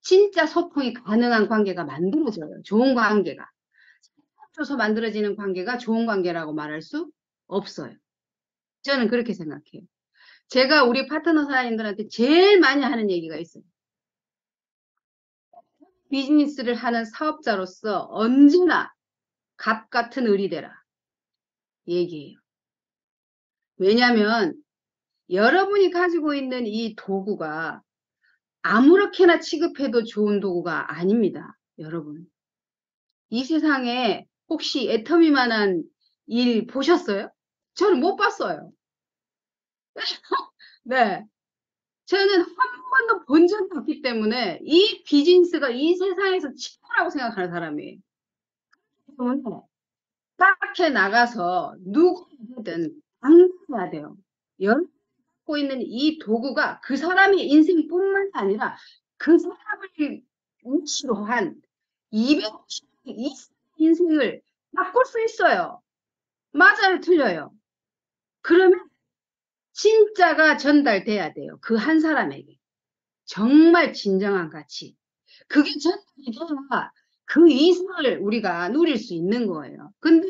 진짜 소통이 가능한 관계가 만들어져요. 좋은 관계가. 줘서 만들어지는 관계가 좋은 관계라고 말할 수 없어요. 저는 그렇게 생각해요. 제가 우리 파트너 사장님들한테 제일 많이 하는 얘기가 있어요. 비즈니스를 하는 사업자로서 언제나 갑 같은 을이 되라. 얘기해요. 왜냐하면 여러분이 가지고 있는 이 도구가 아무렇게나 취급해도 좋은 도구가 아닙니다. 여러분. 이 세상에 혹시 애터미만한 일 보셨어요? 저는 못 봤어요. 네. 저는 한 번도 본 적이 없기 때문에 이 비즈니스가 이 세상에서 최고라고 생각하는 사람이에요. 때문에 밖에 나가서 누구든 당해야 돼요. 갖고 있는 이 도구가 그 사람의 인생뿐만 아니라 그 사람을 위치로 한 250의 인생을 바꿀 수 있어요. 맞아요, 틀려요? 그러면 진짜가 전달돼야 돼요. 그 한 사람에게. 정말 진정한 가치. 그게 전달이 돼야 그 이상을 우리가 누릴 수 있는 거예요. 근데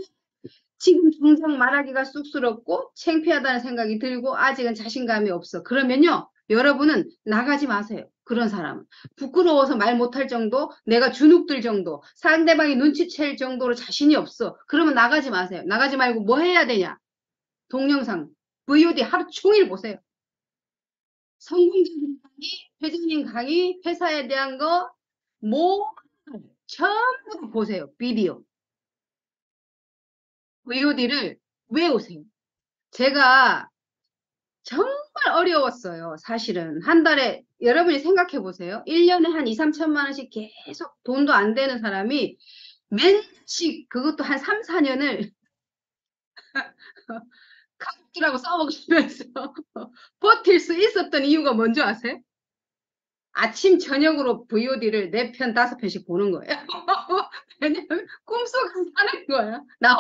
지금 당장 말하기가 쑥스럽고 창피하다는 생각이 들고 아직은 자신감이 없어. 그러면요, 여러분은 나가지 마세요. 그런 사람은. 부끄러워서 말 못할 정도, 내가 주눅들 정도, 상대방이 눈치챌 정도로 자신이 없어. 그러면 나가지 마세요. 나가지 말고 뭐 해야 되냐? 동영상, VOD 하루 종일 보세요. 성공적인 강의, 회장님 강의, 회사에 대한 거, 뭐, 전부 다 보세요. 비디오. VOD를 외우세요. 제가 정말 어려웠어요. 사실은. 한 달에, 여러분이 생각해 보세요. 1년에 한 2, 3천만 원씩 계속 돈도 안 되는 사람이 맨씩 그것도 한 3, 4년을 가족들하고 싸워가면서 버틸 수 있었던 이유가 뭔지 아세요? 아침, 저녁으로 VOD를 4편, 5편씩 보는 거예요. 왜냐면 꿈속에 사는 거야. 나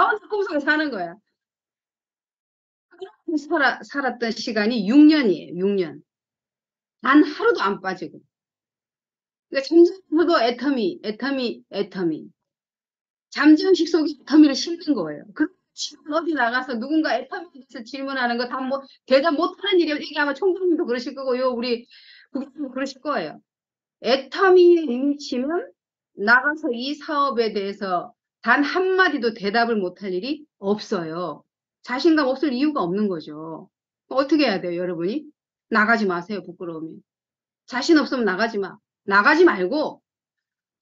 혼자 꿈속에 사는 거야. 그렇게 살았던 시간이 6년이에요. 6년. 단 하루도 안 빠지고. 그러니까 잠자면서도 애터미. 잠잠식 속에 애터미를 씹는 거예요. 그 지금 어디 나가서 누군가 애터미에 대해서 질문하는 거 다 뭐 대답 못하는 일이에요. 이게 아마 총장님도 그러실 거고요. 우리 국장님도 그러실 거예요. 애터미에 임치면 나가서 이 사업에 대해서 단 한마디도 대답을 못할 일이 없어요. 자신감 없을 이유가 없는 거죠. 어떻게 해야 돼요, 여러분이? 나가지 마세요, 부끄러우면. 자신 없으면 나가지 마. 나가지 말고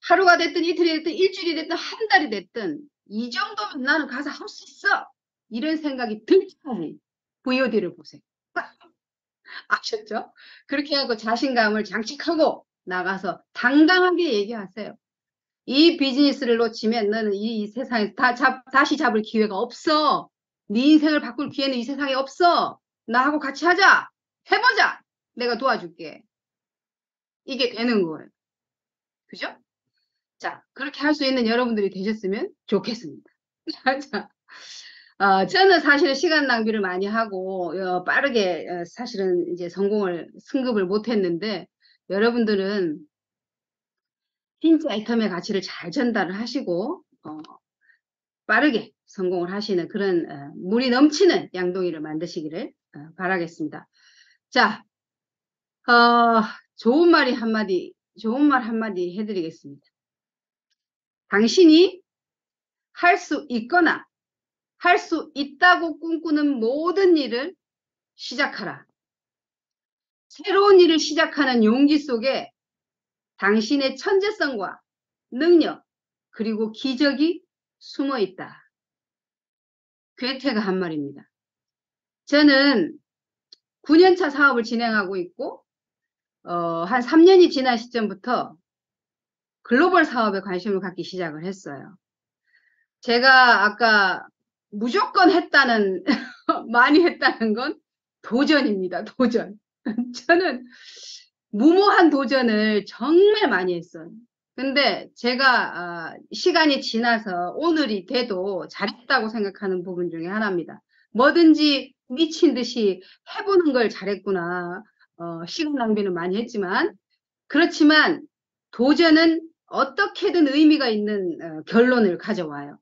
하루가 됐든 이틀이 됐든 일주일이 됐든 한 달이 됐든 이 정도면 나는 가서 할 수 있어. 이런 생각이 들 때까지 VOD를 보세요. 아셨죠? 그렇게 하고 자신감을 장착하고 나가서 당당하게 얘기하세요. 이 비즈니스를 놓치면 너는 이 세상에 다시 잡을 기회가 없어. 네 인생을 바꿀 기회는 이 세상에 없어. 나하고 같이 하자. 해보자. 내가 도와줄게. 이게 되는 거예요. 그죠? 자, 그렇게 할 수 있는 여러분들이 되셨으면 좋겠습니다. 자, 저는 사실 시간 낭비를 많이 하고, 빠르게, 사실은 이제 승급을 못 했는데, 여러분들은 진짜 애텀의 가치를 잘 전달을 하시고, 빠르게 성공을 하시는 그런, 물이 넘치는 양동이를 만드시기를 바라겠습니다. 자, 어, 좋은 말 한마디 해드리겠습니다. 당신이 할 수 있거나 할 수 있다고 꿈꾸는 모든 일을 시작하라. 새로운 일을 시작하는 용기 속에 당신의 천재성과 능력, 그리고 기적이 숨어 있다. 괴테가 한 말입니다. 저는 9년차 사업을 진행하고 있고, 한 3년이 지난 시점부터 글로벌 사업에 관심을 갖기 시작을 했어요. 제가 아까 무조건 했다는, 많이 했다는 건 도전입니다. 도전. 저는 무모한 도전을 정말 많이 했어요. 근데 제가 시간이 지나서 오늘이 돼도 잘했다고 생각하는 부분 중에 하나입니다. 뭐든지 미친 듯이 해보는 걸 잘했구나. 시간 낭비는 많이 했지만 그렇지만 도전은 어떻게든 의미가 있는 결론을 가져와요.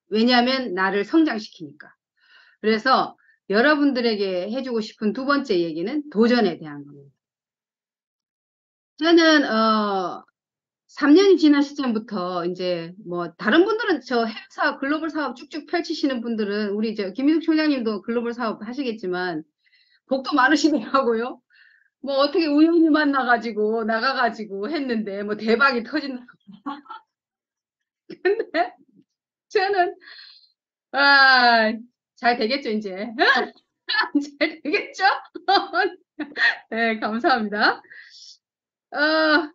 왜냐하면 나를 성장시키니까. 그래서 여러분들에게 해주고 싶은 두 번째 얘기는 도전에 대한 겁니다. 저는 3년이 지난 시점부터 이제 뭐 다른 분들은 저 해외 사업, 글로벌 사업 쭉쭉 펼치시는 분들은 우리 저 김희숙 총장님도 글로벌 사업 하시겠지만 복도 많으시더라고요. 뭐 어떻게 우연히 만나가지고 나가가지고 했는데 뭐 대박이 터진다. 근데 저는 아, 잘 되겠죠 이제. 잘 되겠죠? 네, 감사합니다. 어,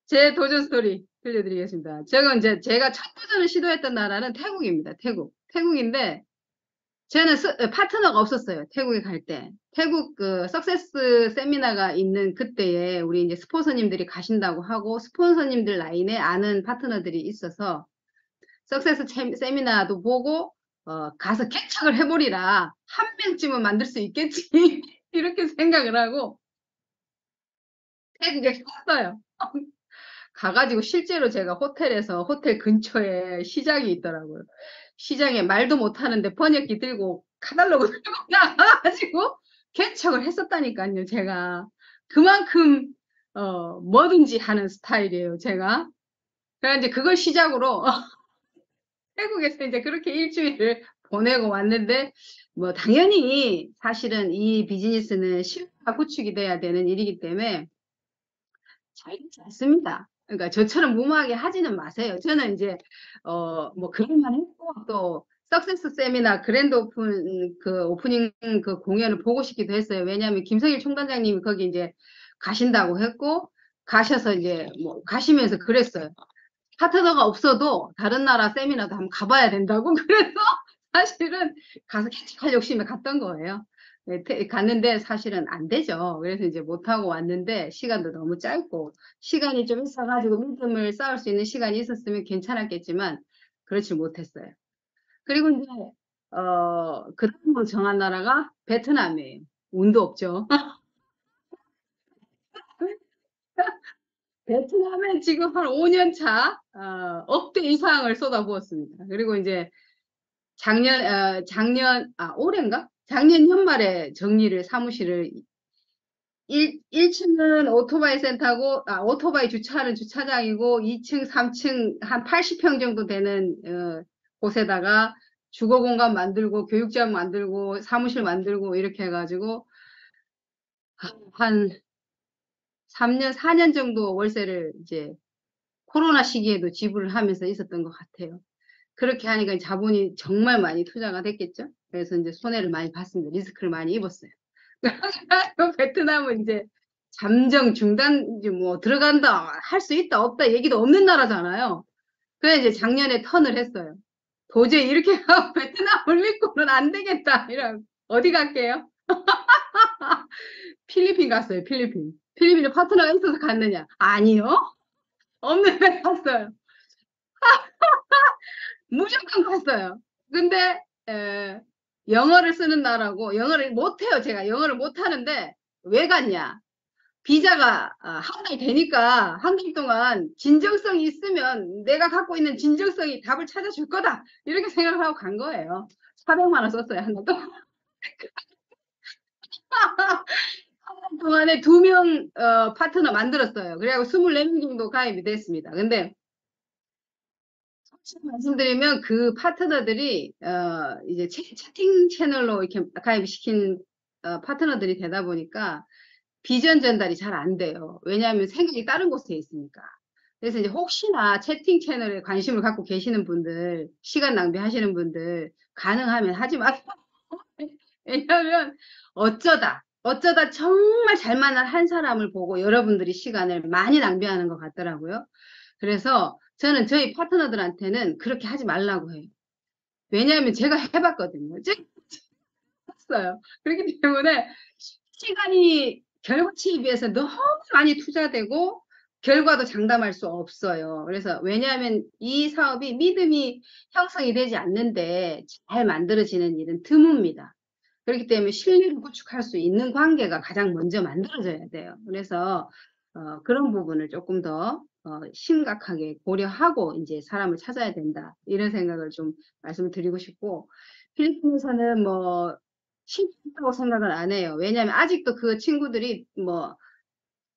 제 도전 스토리 들려드리겠습니다. 제가 첫 도전을 시도했던 나라는 태국입니다. 태국. 태국인데, 저는 파트너가 없었어요. 태국에 갈 때. 태국 그 석세스 세미나가 있는 그때에 우리 이제 스폰서님들이 가신다고 하고 스폰서님들 라인에 아는 파트너들이 있어서 석세스 세미나도 보고 가서 개척을 해보리라. 한 명쯤은 만들 수 있겠지. 이렇게 생각을 하고 태국에 갔어요. 가가지고 실제로 제가 호텔에서 호텔 근처에 시장이 있더라고요. 시장에 말도 못하는데 번역기 들고 카달로그 들고 나가가지고 개척을 했었다니까요. 제가 그만큼 뭐든지 하는 스타일이에요. 제가. 그래서 이제 그걸 시작으로 태국에서 이제 그렇게 일주일을 보내고 왔는데 뭐 당연히 사실은 이 비즈니스는 실패가 구축이 돼야 되는 일이기 때문에 잘 되지 않습니다. 그러니까 저처럼 무모하게 하지는 마세요. 저는 이제 뭐 그럴만 했고 또 석세스 세미나 그랜드 오픈 그 오프닝 그 공연을 보고 싶기도 했어요. 왜냐하면 김성일 총단장님이 거기 이제 가신다고 했고 가셔서 이제 뭐 가시면서 그랬어요. 파트너가 없어도 다른 나라 세미나도 한번 가봐야 된다고 그래서 사실은 가서 캐치할 욕심에 갔던 거예요. 네, 갔는데 사실은 안 되죠. 그래서 이제 못하고 왔는데 시간도 너무 짧고 시간이 좀 있어가지고 믿음을 쌓을 수 있는 시간이 있었으면 괜찮았겠지만 그렇지 못했어요. 그리고 이제 그 다음으로 정한 나라가 베트남이에요. 운도 없죠. 베트남에 지금 한 5년 차 억대 이상을 쏟아부었습니다. 그리고 이제 올해인가? 작년 연말에 정리를, 사무실을, 1층은 오토바이 센터고, 오토바이 주차하는 주차장이고, 2층, 3층, 한 80평 정도 되는, 곳에다가 주거 공간 만들고, 교육장 만들고, 사무실 만들고, 이렇게 해가지고, 한 3년, 4년 정도 월세를 이제 코로나 시기에도 지불을 하면서 있었던 것 같아요. 그렇게 하니까 자본이 정말 많이 투자가 됐겠죠. 그래서 이제 손해를 많이 봤습니다. 리스크를 많이 입었어요. 베트남은 이제 잠정 중단, 이제 뭐 들어간다, 할 수 있다, 없다 얘기도 없는 나라잖아요. 그래 이제 작년에 턴을 했어요. 도저히 이렇게 하고 베트남을 믿고는 안 되겠다. 이런 어디 갈게요? 필리핀 갔어요. 필리핀. 필리핀에 파트너가 있어서 갔느냐? 아니요. 없는데 갔어요. 무조건 갔어요. 근데 영어를 쓰는 나라고 영어를 못해요. 제가 영어를 못하는데 왜 갔냐? 비자가 한 달 되니까 한 달 동안 진정성이 있으면 내가 갖고 있는 진정성이 답을 찾아줄 거다. 이렇게 생각을 하고 간 거예요. 400만 원 썼어요. 한 달 동안. 한 달 동안에 2명 파트너 만들었어요. 그래갖고 24명 정도 가입이 됐습니다. 근데 솔직히 말씀드리면 그 파트너들이 이제 채팅 채널로 이렇게 가입시킨 파트너들이 되다 보니까 비전 전달이 잘 안 돼요. 왜냐하면 생각이 다른 곳에 있으니까. 그래서 이제 혹시나 채팅 채널에 관심을 갖고 계시는 분들, 시간 낭비하시는 분들 가능하면 하지 마세요. 왜냐하면 어쩌다 정말 잘 만난 한 사람을 보고 여러분들이 시간을 많이 낭비하는 것 같더라고요. 그래서 저는 저희 파트너들한테는 그렇게 하지 말라고 해요. 왜냐하면 제가 해봤거든요. 제가 했어요. 그렇기 때문에 시간이 결과치에 비해서 너무 많이 투자되고 결과도 장담할 수 없어요. 그래서 왜냐하면 이 사업이 믿음이 형성이 되지 않는데 잘 만들어지는 일은 드뭅니다. 그렇기 때문에 신뢰를 구축할 수 있는 관계가 가장 먼저 만들어져야 돼요. 그래서 그런 부분을 조금 더 심각하게 고려하고 이제 사람을 찾아야 된다. 이런 생각을 좀 말씀을 드리고 싶고 필리핀에서는 뭐 쉽다고 생각을 안 해요. 왜냐하면 아직도 그 친구들이 뭐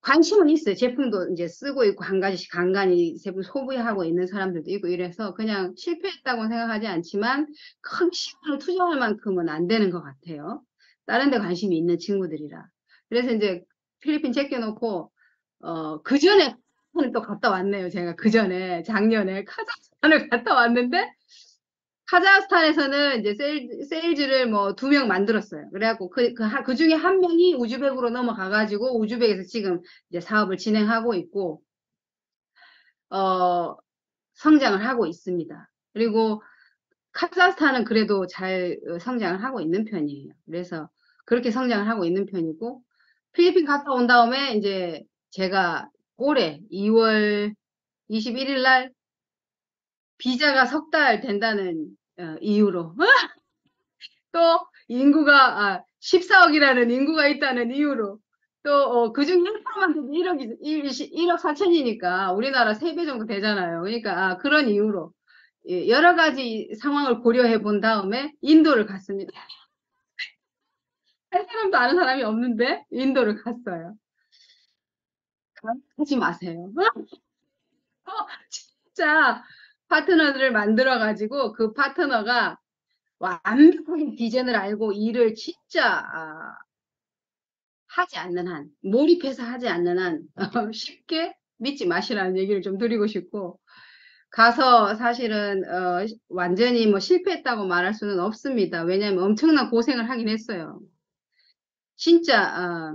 관심은 있어요. 제품도 이제 쓰고 있고 한 가지씩 간간히 제품 소비하고 있는 사람들도 있고 이래서 그냥 실패했다고 생각하지 않지만 큰 시간을 투자할 만큼은 안 되는 것 같아요. 다른 데 관심이 있는 친구들이라. 그래서 이제 필리핀 제껴놓고 그 전에 또 갔다 왔네요. 제가 그 전에 작년에 카자흐스탄을 갔다 왔는데 카자흐스탄에서는 이제 세일즈를 뭐 2명 만들었어요. 그래갖고 그 중에 한 명이 우즈벡으로 넘어가가지고 우즈벡에서 지금 이제 사업을 진행하고 있고, 어, 성장을 하고 있습니다. 그리고 카자흐스탄은 그래도 잘 성장을 하고 있는 편이에요. 그래서 그렇게 성장을 하고 있는 편이고, 필리핀 갔다 온 다음에 이제 제가 올해 2월 21일 날 비자가 3달 된다는 이유로 또 인구가 14억이라는 인구가 있다는 이유로 또 그중 1%만 돼도 1억 4천이니까 우리나라 3배 정도 되잖아요. 그러니까 그런 이유로 예, 여러 가지 상황을 고려해 본 다음에 인도를 갔습니다. 한 사람도 아는 사람이 없는데 인도를 갔어요. 가지 마세요. 진짜 파트너들을 만들어 가지고 그 파트너가 완벽하게 비전을 알고 일을 진짜 하지 않는 한, 몰입해서 하지 않는 한 쉽게 믿지 마시라는 얘기를 좀 드리고 싶고, 가서 사실은 완전히 뭐 실패했다고 말할 수는 없습니다. 왜냐하면 엄청난 고생을 하긴 했어요. 진짜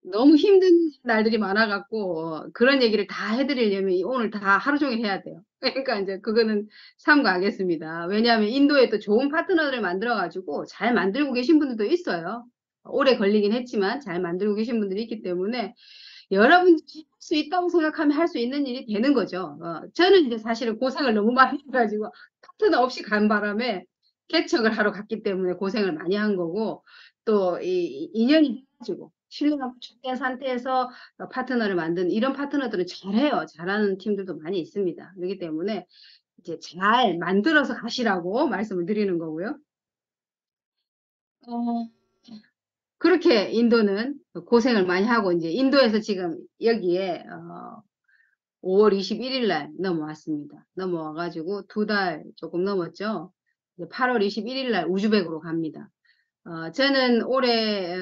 너무 힘든 날들이 많아갖고 그런 얘기를 다 해드리려면 오늘 다 하루 종일 해야 돼요. 그러니까 이제 그거는 삼가하겠습니다. 왜냐하면 인도에 또 좋은 파트너를 만들어가지고 잘 만들고 계신 분들도 있어요. 오래 걸리긴 했지만 잘 만들고 계신 분들이 있기 때문에 여러분들이 할 수 있다고 생각하면 할 수 있는 일이 되는 거죠. 저는 이제 사실은 고생을 너무 많이 해가지고 파트너 없이 간 바람에 개척을 하러 갔기 때문에 고생을 많이 한 거고 또 이 인연이 돼가지고 신뢰가 축된 상태에서 파트너를 만든 이런 파트너들은 잘해요. 잘하는 팀들도 많이 있습니다. 그렇기 때문에 이제 잘 만들어서 가시라고 말씀을 드리는 거고요. 어, 그렇게 인도는 고생을 많이 하고 이제 인도에서 지금 여기에 5월 21일 날 넘어왔습니다. 넘어와가지고 2달 조금 넘었죠. 8월 21일 날 우즈벡으로 갑니다. 저는 올해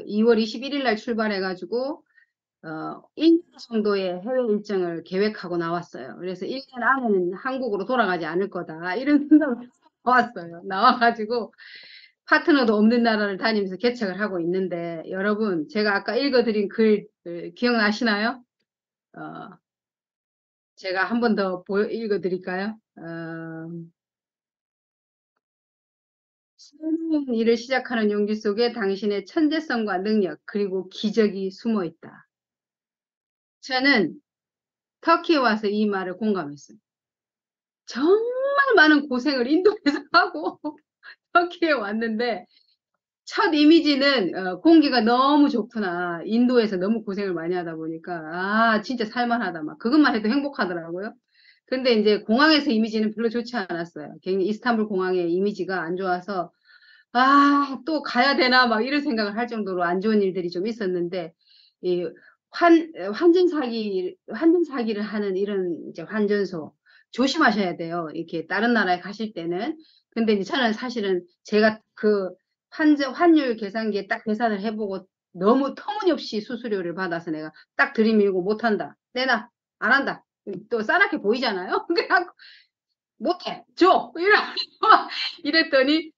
2월 21일 날 출발해가지고 1년 정도의 해외 일정을 계획하고 나왔어요. 그래서 1년 안에는 한국으로 돌아가지 않을 거다. 이런 생각을 나왔어요. 나와가지고 파트너도 없는 나라를 다니면서 개척을 하고 있는데 여러분 제가 아까 읽어드린 글 기억나시나요? 어, 제가 한 번 더 읽어드릴까요? 새로운 일을 시작하는 용기 속에 당신의 천재성과 능력 그리고 기적이 숨어 있다. 저는 터키에 와서 이 말을 공감했어요. 정말 많은 고생을 인도에서 하고 터키에 왔는데 첫 이미지는 공기가 너무 좋구나. 인도에서 너무 고생을 많이 하다 보니까 진짜 살만하다 막 그것만 해도 행복하더라고요. 근데 이제 공항에서 이미지는 별로 좋지 않았어요. 괜히 이스탄불 공항의 이미지가 안 좋아서 또 가야 되나 막 이런 생각을 할 정도로 안 좋은 일들이 좀 있었는데 이 환전 사기를 하는 이런 이제 환전소 조심하셔야 돼요. 이렇게 다른 나라에 가실 때는. 근데 이제 저는 사실은 제가 그 환율 계산기에 딱 계산을 해보고 너무 터무니없이 수수료를 받아서 내가 딱 들이밀고 못한다. 내놔. 안 한다. 또 싸납게 보이잖아요. 그래갖고 못해. 줘. 이랬더니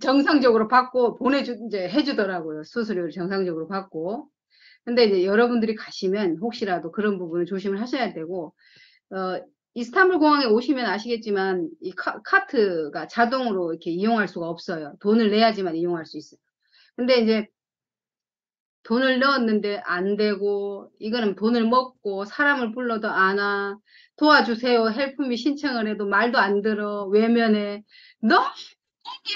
정상적으로 받고 이제 해주더라고요. 수수료를 정상적으로 받고. 근데 이제 여러분들이 가시면 혹시라도 그런 부분을 조심을 하셔야 되고, 이스탄불 공항에 오시면 아시겠지만, 이 카트가 자동으로 이렇게 이용할 수가 없어요. 돈을 내야지만 이용할 수 있어요. 근데 이제 돈을 넣었는데 안 되고, 이거는 돈을 먹고, 사람을 불러도 안 와, 도와주세요. 헬프미 신청을 해도 말도 안 들어, 외면해. 너무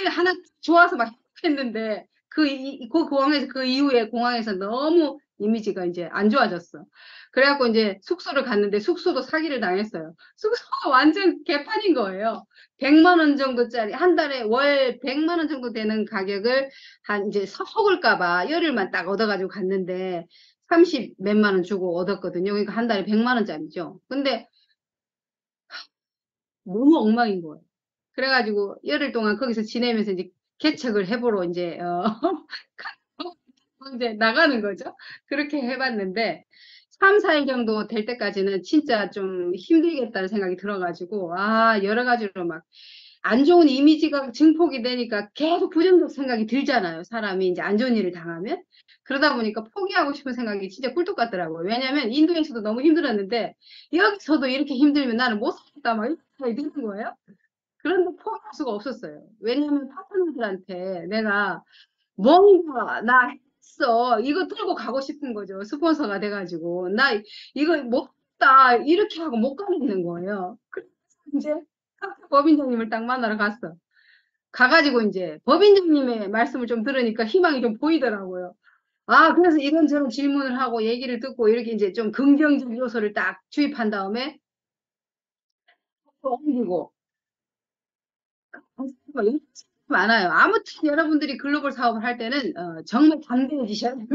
일 하나 좋아서 막 했는데 그 공항에서 그 이후에 공항에서 너무 이미지가 이제 안 좋아졌어. 그래갖고 이제 숙소를 갔는데 숙소도 사기를 당했어요. 숙소가 완전 개판인 거예요. 100만 원 정도짜리 한 달에 월 100만 원 정도 되는 가격을 한 이제 속을까 봐 열흘만 딱 얻어가지고 갔는데 30 몇만 원 주고 얻었거든요. 그러니까 한 달에 100만 원짜리죠. 근데 너무 엉망인 거예요. 그래가지고 열흘 동안 거기서 지내면서 이제 개척을 해보러 이제 이제 나가는 거죠. 그렇게 해봤는데 3, 4일 정도 될 때까지는 진짜 좀 힘들겠다는 생각이 들어가지고, 여러 가지로 막 안 좋은 이미지가 증폭이 되니까 계속 부정적 생각이 들잖아요. 사람이 이제 안 좋은 일을 당하면. 그러다 보니까 포기하고 싶은 생각이 진짜 꿀떡 같더라고요. 왜냐면 인도에서도 너무 힘들었는데, 여기서도 이렇게 힘들면 나는 못 살겠다, 막 이렇게 생각이 드는 거예요. 그런데 포기할 수가 없었어요. 왜냐면 파트너들한테 내가 뭔가 나 했어. 이거 들고 가고 싶은 거죠. 스폰서가 돼가지고. 나 이거 못다 이렇게 하고 못 가겠는 거예요. 그래서 이제 법인장님을 딱 만나러 갔어. 가가지고 이제 법인장님의 말씀을 좀 들으니까 희망이 좀 보이더라고요. 그래서 이런저런 질문을 하고 얘기를 듣고 이렇게 이제 좀 긍정적 요소를 딱 주입한 다음에 또 옮기고 많아요. 아무튼 여러분들이 글로벌 사업을 할 때는 정말 담대해지셔야 돼요.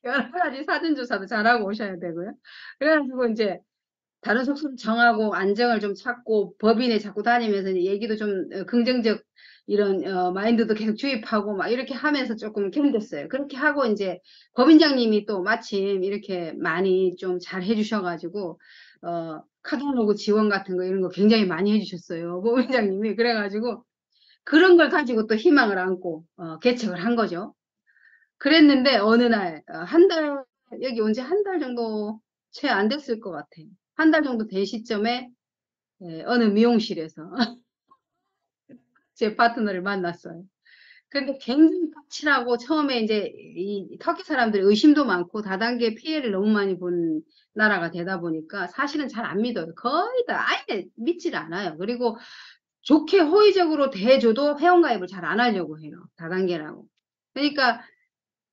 여러 가지 사전조사도 잘하고 오셔야 되고요. 그래가지고 이제 다른 숙소를 정하고 안정을 좀 찾고 법인에 자꾸 다니면서 이제 얘기도 좀 긍정적 이런 마인드도 계속 주입하고 막 이렇게 하면서 조금 견뎠어요. 그렇게 하고 이제 법인장님이 또 마침 이렇게 많이 좀 잘 해주셔가지고 카탈로그 지원 같은 거 이런 거 굉장히 많이 해주셨어요. 법인장님이. 그래가지고 그런 걸 가지고 또 희망을 안고 개척을 한 거죠. 그랬는데 어느 날, 한 달, 여기 온 지 한 달 정도 채 안 됐을 것 같아요. 한 달 정도 된 시점에 어느 미용실에서 제 파트너를 만났어요. 근데 굉장히 까칠하고 처음에 이제 이 터키 사람들이 의심도 많고 다단계 피해를 너무 많이 본 나라가 되다 보니까 사실은 잘 안 믿어요. 거의 다 아예 믿질 않아요. 그리고 좋게 호의적으로 대해줘도 회원가입을 잘 안 하려고 해요. 다단계라고. 그러니까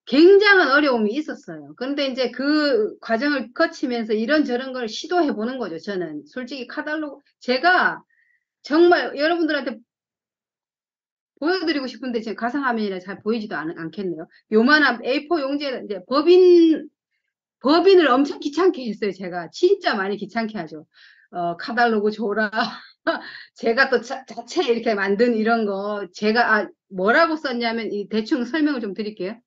굉장한 어려움이 있었어요. 그런데 이제 그 과정을 거치면서 이런저런 걸 시도해 보는 거죠. 저는 솔직히 카달로그 제가 정말 여러분들한테 보여드리고 싶은데 지금 가상화면이라 잘 보이지도 않겠네요. 요만한 A4 용지에 이제 법인을 엄청 귀찮게 했어요. 제가 진짜 많이 귀찮게 하죠. 카달로그 줘라. 제가 또 자체 이렇게 만든 이런 거 제가 뭐라고 썼냐면 이 대충 설명을 좀 드릴게요.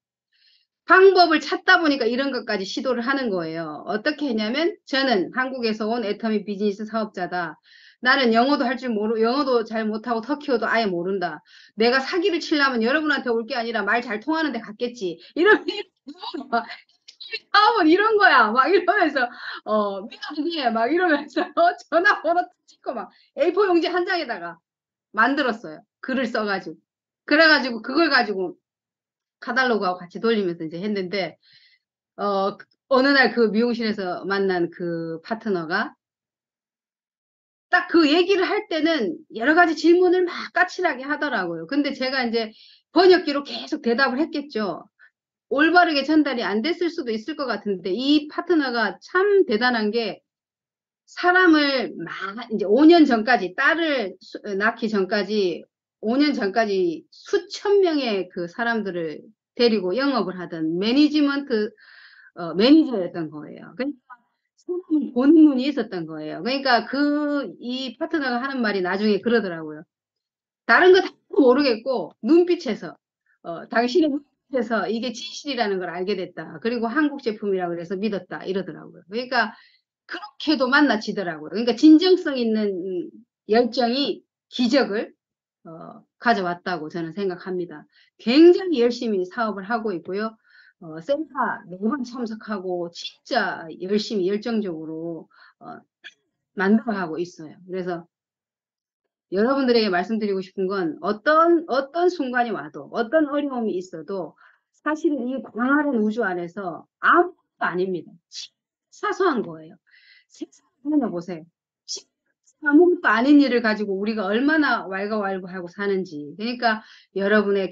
방법을 찾다 보니까 이런 것까지 시도를 하는 거예요. 어떻게 했냐면 저는 한국에서 온 애터미 비즈니스 사업자다. 나는 영어도 할 줄 영어도 잘 못하고 터키어도 아예 모른다. 내가 사기를 치려면 여러분한테 올 게 아니라 말 잘 통하는 데 갔겠지. 이런 사업은 이런 거야. 막 이러면서 믿어주게 막 이러면서 전화번호 찍고 막 A4 용지 한 장에다가 만들었어요. 글을 써가지고. 그래가지고 그걸 가지고 카달로그하고 같이 돌리면서 이제 했는데 어느 날 그 미용실에서 만난 그 파트너가 딱 그 얘기를 할 때는 여러 가지 질문을 막 까칠하게 하더라고요. 근데 제가 이제 번역기로 계속 대답을 했겠죠. 올바르게 전달이 안 됐을 수도 있을 것 같은데 이 파트너가 참 대단한 게 사람을 이제 5년 전까지 딸을 낳기 전까지 5년 전까지 수천 명의 그 사람들을 데리고 영업을 하던 매니지먼트 매니저였던 거예요. 그러니까 사람을 보는 눈이 있었던 거예요. 그러니까 이 파트너가 하는 말이 나중에 그러더라고요. 다른 거 다 모르겠고 눈빛에서 당신의 눈빛에서 이게 진실이라는 걸 알게 됐다. 그리고 한국 제품이라고 그래서 믿었다. 이러더라고요. 그러니까 그렇게도 만나지더라고요. 그러니까 진정성 있는 열정이 기적을 가져왔다고 저는 생각합니다. 굉장히 열심히 사업을 하고 있고요. 센터 매번 참석하고 진짜 열심히 열정적으로 어, 만들어가고 있어요. 그래서 여러분들에게 말씀드리고 싶은 건 어떤 순간이 와도 어떤 어려움이 있어도 사실은 이 광활한 우주 안에서 아무것도 아닙니다. 사소한 거예요. 세상을 보세요. 아무것도 아닌 일을 가지고 우리가 얼마나 왈가왈부하고 사는지. 그러니까 여러분의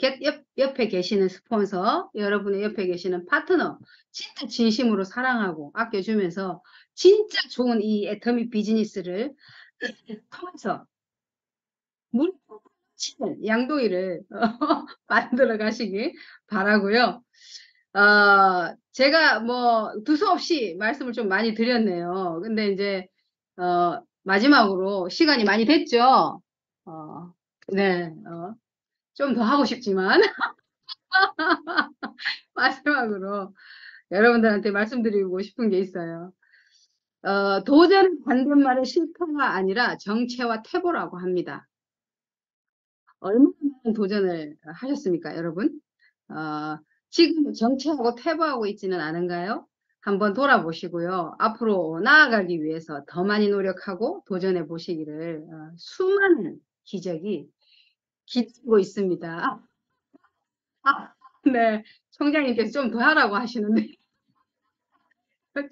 옆에 계시는 스폰서, 여러분의 옆에 계시는 파트너, 진짜 진심으로 사랑하고 아껴주면서 진짜 좋은 이 애터미 비즈니스를 통해서 물 치는 양동이를 만들어 가시기 바라고요. 제가 뭐 두서없이 말씀을 좀 많이 드렸네요. 근데 이제 마지막으로 시간이 많이 됐죠. 어, 네, 좀 더 하고 싶지만 마지막으로 여러분들한테 말씀드리고 싶은 게 있어요. 도전은 반대말은 실패가 아니라 정체와 태보라고 합니다. 얼마나 많은 도전을 하셨습니까, 여러분? 어, 지금 정체하고 태보하고 있지는 않은가요? 한번 돌아보시고요. 앞으로 나아가기 위해서 더 많이 노력하고 도전해 보시기를 수많은 기적이 기다리고 있습니다. 네. 총장님께서 좀 더 하라고 하시는데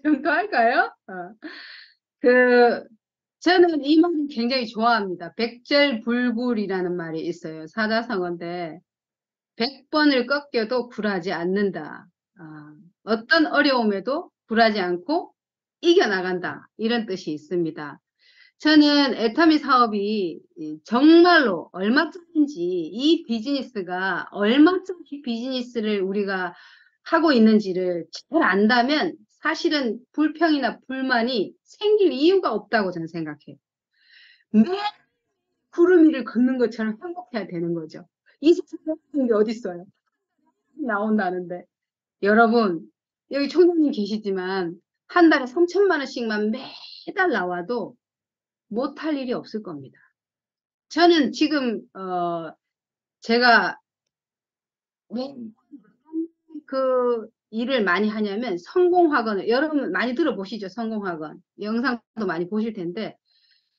좀 더 할까요? 그 저는 이 말을 굉장히 좋아합니다. 백절불굴이라는 말이 있어요. 사자성어인데 100번을 꺾여도 굴하지 않는다. 어떤 어려움에도 굴하지 않고 이겨나간다. 이런 뜻이 있습니다. 저는 애터미 사업이 정말로 얼마짜리인지 이 비즈니스가 얼마짜리 비즈니스를 우리가 하고 있는지를 잘 안다면 사실은 불평이나 불만이 생길 이유가 없다고 저는 생각해요. 매일 구름 위를 걷는 것처럼 행복해야 되는 거죠. 이 세상에 없는 게 어딨어요. 나온다는데. 여러분, 여기 총장님 계시지만 한 달에 3천만 원씩만 매달 나와도 못할 일이 없을 겁니다. 저는 지금 제가 왜 그 일을 많이 하냐면 성공학원을 여러분 많이 들어보시죠? 성공학원 영상도 많이 보실 텐데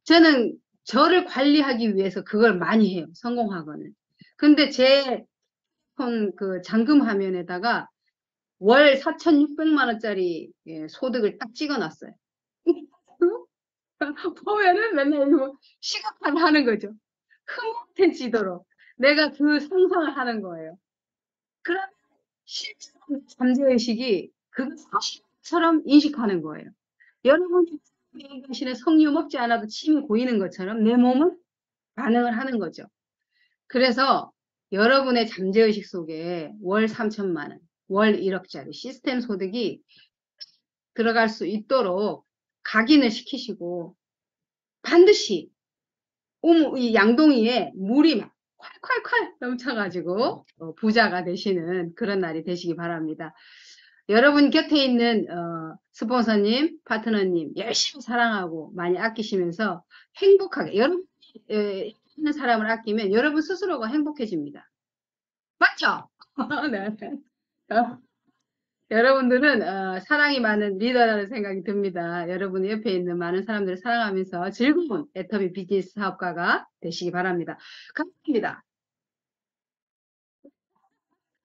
저는 저를 관리하기 위해서 그걸 많이 해요. 성공학원을. 근데 제 그 잔금 화면에다가 월 4,600만 원짜리 소득을 딱 찍어놨어요. 보면은 맨날 이거 시급한 하는 거죠. 흐뭇해지도록 내가 그 상상을 하는 거예요. 그럼 실제로 잠재의식이 그 사실처럼 인식하는 거예요. 여러분이 얘기하시는 석류 먹지 않아도 침이 고이는 것처럼 내 몸은 반응을 하는 거죠. 그래서 여러분의 잠재의식 속에 월 3천만 원, 월 1억짜리 시스템 소득이 들어갈 수 있도록 각인을 시키시고 반드시 이 양동이에 물이 막 콸콸콸 넘쳐가지고 부자가 되시는 그런 날이 되시기 바랍니다. 여러분 곁에 있는 스폰서님, 파트너님 열심히 사랑하고 많이 아끼시면서 행복하게 여러분이 있는 사람을 아끼면 여러분 스스로가 행복해집니다. 맞죠? 네. 어, 여러분들은 사랑이 많은 리더라는 생각이 듭니다. 여러분 옆에 있는 많은 사람들을 사랑하면서 즐거운 애터미 비즈니스 사업가가 되시기 바랍니다. 감사합니다.